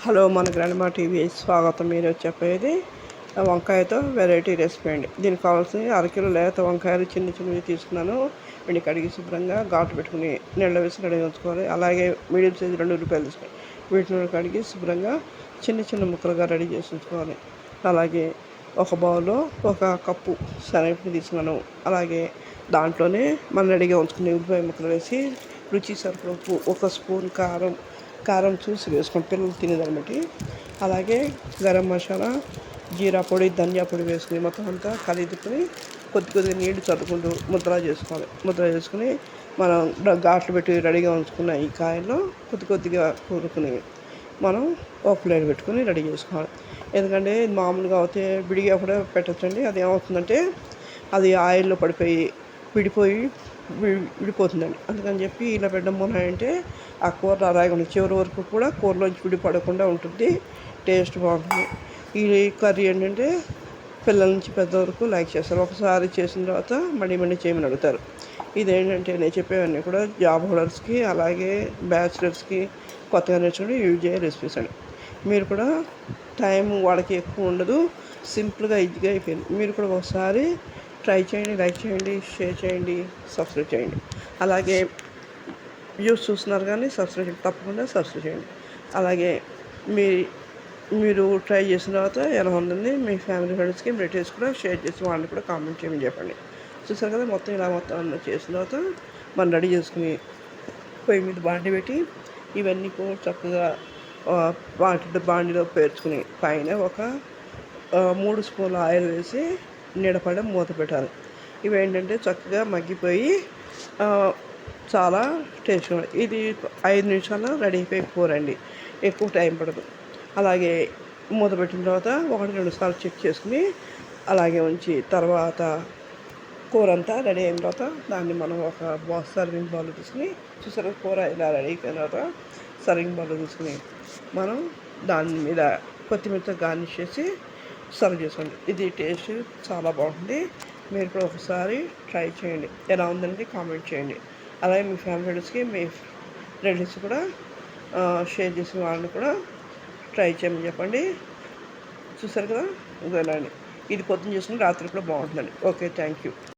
Hello మన grandma TV స్వాగతం. మీరు చెప్పేది వంకాయతో వెరైటీ రెసిపీ అండి. దీనికి కావాల్సిన అరకిలో లేత వంకాయలు చిన్న చిన్నవి తీసుకున్నాను. వీటిని కడిగి శుభ్రంగా ఘాటు పెట్టుకుని నీళ్ళ వేసి రెడీ ఉంచుకోవాలి. అలాగే మీడియం సైజు 2 ఉల్లిపాయలు తీసుకొని వీటిని కడిగి శుభ్రంగా చిన్న చిన్న ముక్కలుగా రెడీ చేసి ఉంచుకోవాలి. అలాగే ఒక బౌల్లో 1 కప్పు శనగపిండి తీసుకున్నాను. అలాగే దాంట్లోనే మనం రెడీగా ఉంచుకునే ఉల్లిపాయ ముక్కలు వేసి రుచి సరిపడ ఉప్పు, 1 స్పూన్ కారం చూసి వేసుకొని పిల్లలు తినేదాన్ని బట్టి, అలాగే గరం మసాలా, జీరా పొడి, ధనియా పొడి వేసుకుని మొత్తం అంతా కలిపుకొని కొద్దిగా నీళ్లు చల్లుకుంటూ ముద్ర చేసుకుని మనం ఘాట్లు పెట్టి రెడీగా ఉంచుకున్న ఈ కాయల్లో కొద్దిగా కూరుకుని మనం ఒక ప్లేట్ పెట్టుకుని రెడీ చేసుకోవాలి. ఎందుకంటే మామూలుగా అయితే విడిగా కూడా పెట్టచ్చండి. అది ఏమవుతుందంటే అది ఆయిల్లో పడిపోయి విడిపోతుందండి. అందుకని చెప్పి ఇలా పెట్టడం వల్ల అంటే ఆ కూర అలాగే ఉంటుంది. చివరి వరకు కూడా కూరలోంచి విడిపడకుండా ఉంటుంది. టేస్ట్ బాగుంటుంది. ఈ కర్రీ ఏంటంటే పిల్లల నుంచి పెద్ద వరకు లైక్ చేస్తారు. ఒకసారి చేసిన తర్వాత మళ్ళీ చేయమని అడుగుతారు. ఇదేంటంటే నేను చెప్పేవన్నీ కూడా జాబ్ హోల్డర్స్కి, అలాగే బ్యాచిలర్స్కి, కొత్తగా నేర్చుకుని యూజ్ అయ్యే రెసిపీస్ అండి. మీరు కూడా టైం వాళ్ళకి ఎక్కువ ఉండదు, సింపుల్గా ఈజీగా అయిపోయింది. మీరు కూడా ఒకసారి ట్రై చేయండి, లైక్ చేయండి, షేర్ చేయండి, సబ్స్క్రైబ్ చేయండి. అలాగే వ్యూస్ చూస్తున్నారు కానీ తప్పకుండా సబ్స్క్రైబ్ చేయండి. అలాగే మీరు ట్రై చేసిన తర్వాత ఎలా ఉందండి మీ ఫ్యామిలీ ఫ్రెండ్స్కి, రిలేటివ్స్ కూడా షేర్ చేసి వాళ్ళని కూడా కామెంట్ చేయమని చెప్పండి. చూసారు కదా, మొత్తం చేసిన తర్వాత మనం రెడీ చేసుకుని పొయ్యి మీద బాండి పెట్టి ఇవన్నీ కూడా చక్కగా బాండిలో పేర్చుకుని పైన ఒక 3 స్పూన్ల ఆయిల్ వేసి నీడపడ మూత పెట్టాలి. ఇవేంటంటే చక్కగా మగ్గిపోయి చాలా టేస్ట్గా ఉంటుంది. ఇది 5 నిమిషాల్లో రెడీ అయిపోయి కూర అండి. ఎక్కువ టైం పడదు. అలాగే మూత పెట్టిన తర్వాత 1-2 సార్లు చెక్ చేసుకుని అలాగే ఉంచి తర్వాత కూర అంతా రెడీ అయిన తర్వాత దాన్ని మనం ఒక సర్వింగ్ బౌల్ తీసుకుని, చూసారు కూర ఇలా రెడీ అయిపోయిన తర్వాత సర్వింగ్ బౌల్ తీసుకుని మనం దాని మీద కొత్తిమీరతో గార్నిష్ చేసి సర్వ్ చేసుకోండి. ఇది టేస్ట్ చాలా బాగుంటుంది. మీరు కూడా ఒకసారి ట్రై చేయండి. ఎలా ఉందంటే కామెంట్ చేయండి. అలాగే మీ ఫ్యామిలీ ఫ్రెండ్స్కి, మీ రిలేటివ్స్ కూడా షేర్ చేసిన వాళ్ళని కూడా ట్రై చేయమని చెప్పండి. చూసారు కదా, ఇదేనండి. ఇది పొద్దున్న చేసుకుని రాత్రి కూడా బాగుంటుందండి. Okay, thank you.